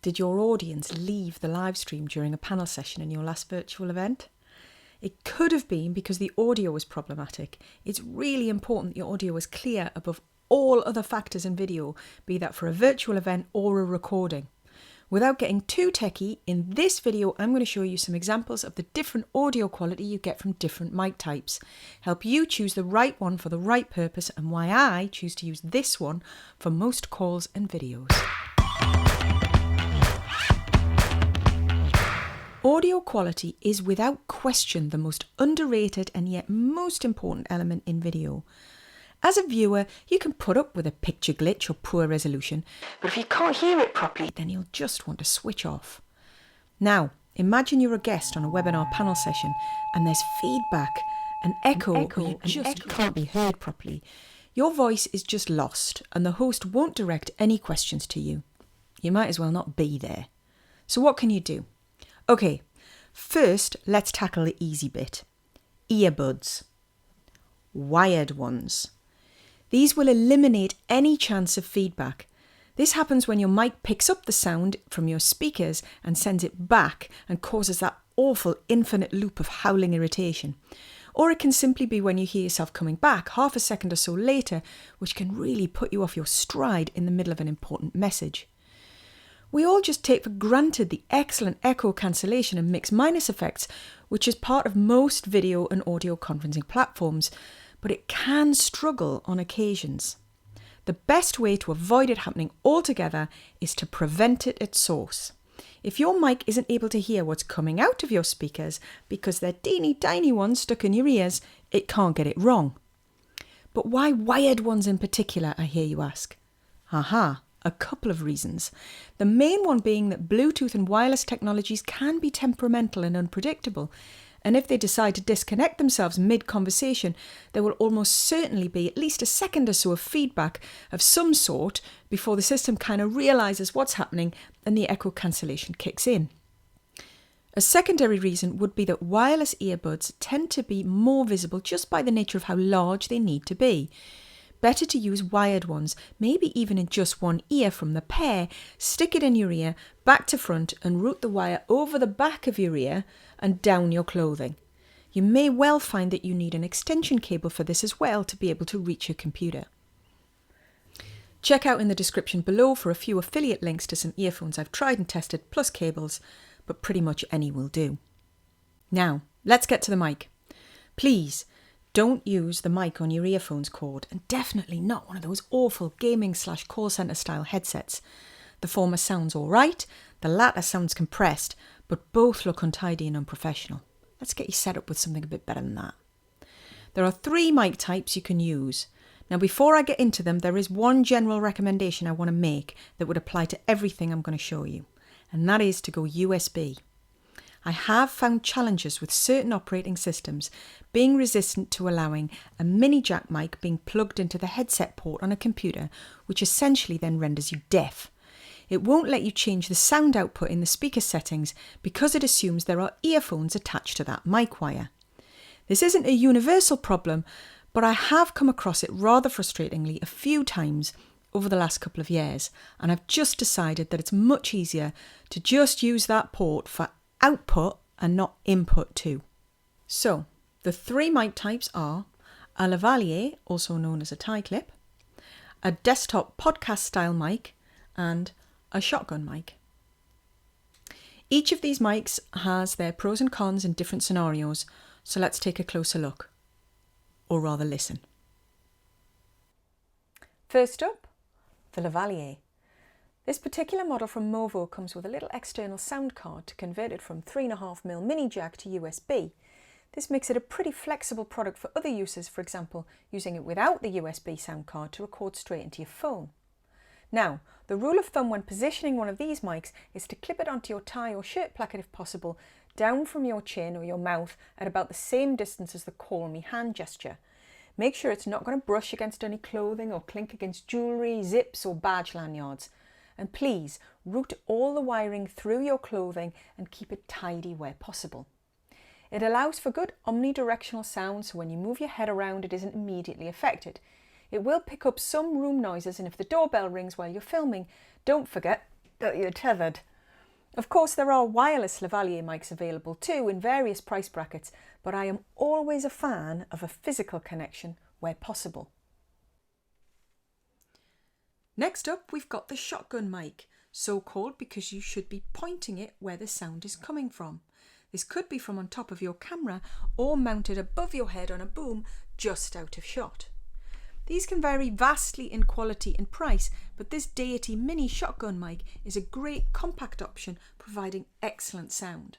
Did your audience leave the live stream during a panel session in your last virtual event? It could have been because the audio was problematic. It's really important that your audio is clear above all other factors in video, be that for a virtual event or a recording. Without getting too techy, in this video I'm going to show you some examples of the different audio quality you get from different mic types, help you choose the right one for the right purpose, and why I choose to use this one for most calls and videos. Audio quality is without question the most underrated and yet most important element in video. As a viewer, you can put up with a picture glitch or poor resolution, but if you can't hear it properly, then you'll just want to switch off. Now, imagine you're a guest on a webinar panel session and there's feedback, an echo, or you just can't be heard properly. Your voice is just lost and the host won't direct any questions to you. You might as well not be there. So what can you do? Okay, first let's tackle the easy bit. Earbuds. Wired ones. These will eliminate any chance of feedback. This happens when your mic picks up the sound from your speakers and sends it back and causes that awful infinite loop of howling irritation. Or it can simply be when you hear yourself coming back half a second or so later, which can really put you off your stride in the middle of an important message. We all just take for granted the excellent echo cancellation and mix minus effects, which is part of most video and audio conferencing platforms, but it can struggle on occasions. The best way to avoid it happening altogether is to prevent it at source. If your mic isn't able to hear what's coming out of your speakers because they're teeny tiny ones stuck in your ears, it can't get it wrong. But why wired ones in particular, I hear you ask? Aha, a couple of reasons. The main one being that Bluetooth and wireless technologies can be temperamental and unpredictable. And if they decide to disconnect themselves mid-conversation, there will almost certainly be at least a second or so of feedback of some sort before the system kind of realises what's happening and the echo cancellation kicks in. A secondary reason would be that wireless earbuds tend to be more visible just by the nature of how large they need to be. Better to use wired ones, maybe even in just one ear from the pair, stick it in your ear, back to front, and route the wire over the back of your ear and down your clothing. You may well find that you need an extension cable for this as well to be able to reach your computer. Check out in the description below for a few affiliate links to some earphones I've tried and tested, plus cables, but pretty much any will do. Now, let's get to the mic. Please, don't use the mic on your earphones cord, and definitely not one of those awful gaming/call centre style headsets. The former sounds alright, the latter sounds compressed, but both look untidy and unprofessional. Let's get you set up with something a bit better than that. There are 3 mic types you can use. Now before I get into them, there is one general recommendation I want to make that would apply to everything I'm going to show you, and that is to go USB. I have found challenges with certain operating systems being resistant to allowing a mini jack mic being plugged into the headset port on a computer, which essentially then renders you deaf. It won't let you change the sound output in the speaker settings because it assumes there are earphones attached to that mic wire. This isn't a universal problem, but I have come across it rather frustratingly a few times over the last couple of years, and I've just decided that it's much easier to just use that port for output and not input too. So, the 3 mic types are a Lavalier, also known as a tie clip, a desktop podcast style mic, and a shotgun mic. Each of these mics has their pros and cons in different scenarios, so let's take a closer look, or rather listen. First up, the Lavalier. This particular model from Movo comes with a little external sound card to convert it from 3.5mm mini jack to USB. This makes it a pretty flexible product for other uses, for example, using it without the USB sound card to record straight into your phone. Now, the rule of thumb when positioning one of these mics is to clip it onto your tie or shirt placket if possible, down from your chin or your mouth at about the same distance as the call me hand gesture. Make sure it's not going to brush against any clothing or clink against jewellery, zips or badge lanyards. And please, route all the wiring through your clothing and keep it tidy where possible. It allows for good omnidirectional sound, so when you move your head around it isn't immediately affected. It will pick up some room noises, and if the doorbell rings while you're filming, don't forget that you're tethered. Of course, there are wireless Lavalier mics available too in various price brackets, but I am always a fan of a physical connection where possible. Next up, we've got the shotgun mic, so called because you should be pointing it where the sound is coming from. This could be from on top of your camera or mounted above your head on a boom just out of shot. These can vary vastly in quality and price, but this Deity mini shotgun mic is a great compact option providing excellent sound.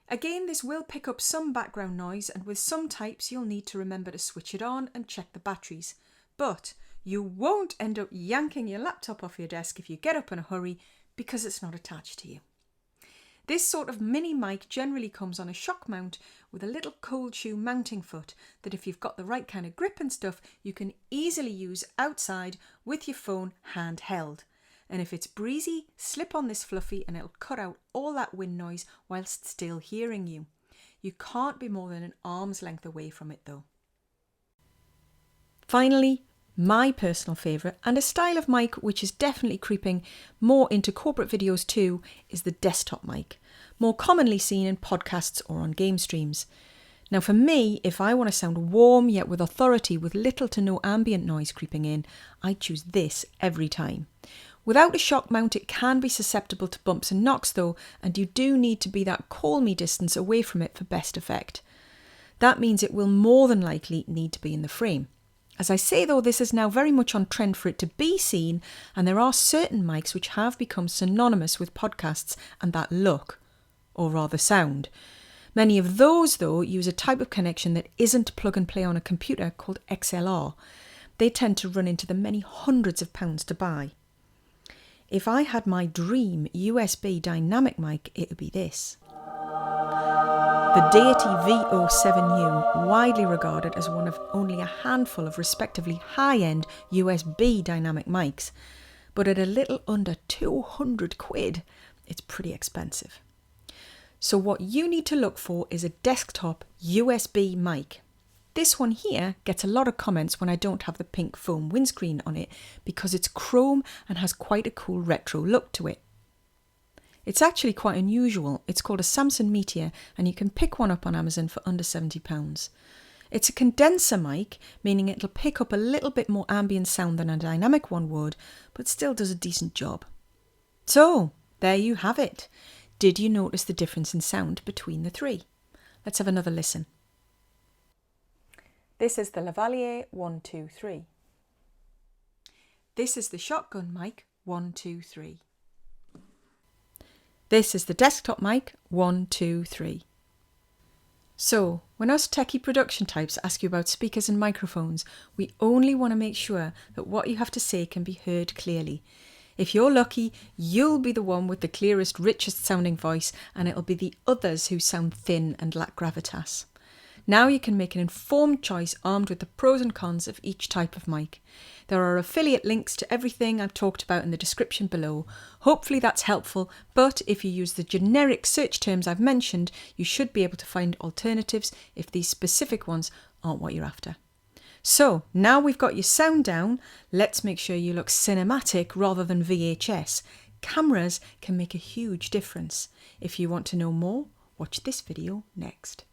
Again, this will pick up some background noise, and with some types you'll need to remember to switch it on and check the batteries. But you won't end up yanking your laptop off your desk if you get up in a hurry because it's not attached to you. This sort of mini mic generally comes on a shock mount with a little cold shoe mounting foot that, if you've got the right kind of grip and stuff, you can easily use outside with your phone handheld. And if it's breezy, slip on this fluffy and it'll cut out all that wind noise whilst still hearing you. You can't be more than an arm's length away from it though. Finally, my personal favourite, and a style of mic which is definitely creeping more into corporate videos too, is the desktop mic, more commonly seen in podcasts or on game streams. Now for me, if I want to sound warm yet with authority with little to no ambient noise creeping in, I choose this every time. Without a shock mount, it can be susceptible to bumps and knocks though, and you do need to be that call me distance away from it for best effect. That means it will more than likely need to be in the frame. As I say though, this is now very much on trend for it to be seen, and there are certain mics which have become synonymous with podcasts and that look, or rather sound. Many of those though use a type of connection that isn't plug and play on a computer called XLR. They tend to run into the many hundreds of pounds to buy. If I had my dream USB dynamic mic, it would be this. The Deity VO7U, widely regarded as one of only a handful of respectively high-end USB dynamic mics, but at a little under 200 quid, it's pretty expensive. So what you need to look for is a desktop USB mic. This one here gets a lot of comments when I don't have the pink foam windscreen on it because it's chrome and has quite a cool retro look to it. It's actually quite unusual. It's called a Samsung Meteor and you can pick one up on Amazon for under £70. It's a condenser mic, meaning it'll pick up a little bit more ambient sound than a dynamic one would, but still does a decent job. So, there you have it. Did you notice the difference in sound between the three? Let's have another listen. This is the Lavalier 123. This is the shotgun mic 123. This is the desktop mic 123. So, when us techie production types ask you about speakers and microphones, we only want to make sure that what you have to say can be heard clearly. If you're lucky, you'll be the one with the clearest, richest sounding voice, and it'll be the others who sound thin and lack gravitas. Now you can make an informed choice armed with the pros and cons of each type of mic. There are affiliate links to everything I've talked about in the description below. Hopefully that's helpful, but if you use the generic search terms I've mentioned, you should be able to find alternatives if these specific ones aren't what you're after. So, now we've got your sound down, let's make sure you look cinematic rather than VHS. Cameras can make a huge difference. If you want to know more, watch this video next.